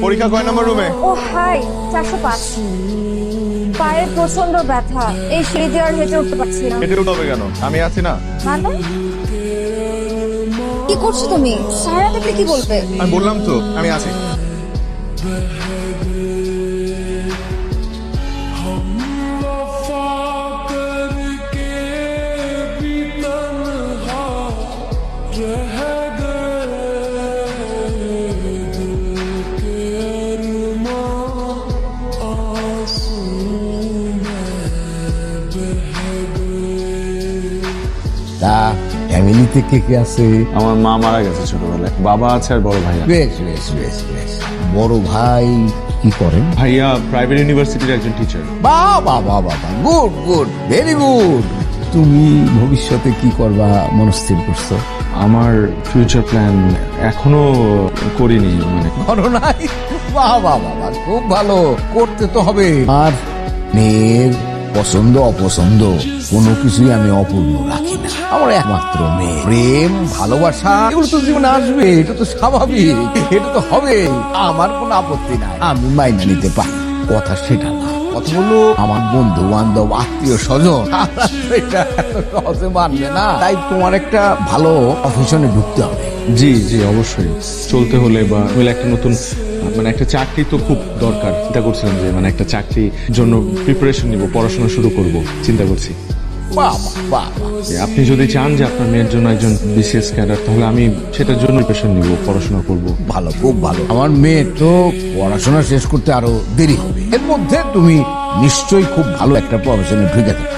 পরীক্ষা কয় নম্বর রুমে? ও হাই, 405। পায়ের প্রচন্ড ব্যথা, এই সিঁড়ি দিয়ে আর হেঁটে উঠতে পারছি না। হেঁটে উঠবে কেন? আমি আছি না। মানে কি করছো তুমি? সারা দেখলে কি বলবে? আমি বললাম তো আমি আছি। তা ফ্যামিলিতে কে কে আছে? আমার মা মারা গেছে ছোটবেলায়, বাবা আছে আর বড় ভাইয়া। বেশ বেশ বেশ বেশ। বড় ভাই কি করেন? ভাইয়া প্রাইভেট ইউনিভার্সিটির একজন টিচার। বাহ বাহ বাহ বাহ, গুড গুড, ভেরি গুড। তুমি ভবিষ্যতে কি করবা মনস্থির করছো? আমার ফিউচার প্ল্যান এখনো করিনি, মানে করো নাই? বাহ বাহ বাহ বাহ, খুব ভালো, করতে তো হবে। আর মেয়ের পছন্দ অপছন্দ কোনো কিছুই আমি অপূর্ণ রাখি না। আমার একমাত্র মেয়ে, প্রেম ভালোবাসা এগুলো তো জীবনে আসবে, এটা তো স্বাভাবিক, এটা তো হবে। আমার কোনো আপত্তি নাই, আমি মাইনা নিতে পারি। কথা সেটা না, কথা হলো আমার বন্ধু বান্ধব আত্মীয় স্বজন এটা এত সহজে মানবে না। তাই তোমার একটা ভালো প্রফেশনে ঢুকতে হবে। জি জি অবশ্যই, চলতে হলে বা হলে একটা নতুন মানে একটা চাকরি তো খুব দরকার। চিন্তা করছিলাম যে মানে একটা চাকরির জন্য প্রিপারেশন নিব, পড়াশোনা শুরু করব চিন্তা করছি। বাহ বাহ বাহ বাহ। যে আপনি যদি চান যে আপনার মেয়ের জন্য একজন বিসিএস ক্যাডার, তাহলে আমি সেটার জন্য প্রিপারেশন নিব, পড়াশোনা করব। ভালো, খুব ভালো। আমার মেয়ে তো পড়াশোনা শেষ করতে আরো দেরি হবে, এর মধ্যে তুমি নিশ্চয়ই খুব ভালো একটা প্রফেশনে ঢুকে থাকো।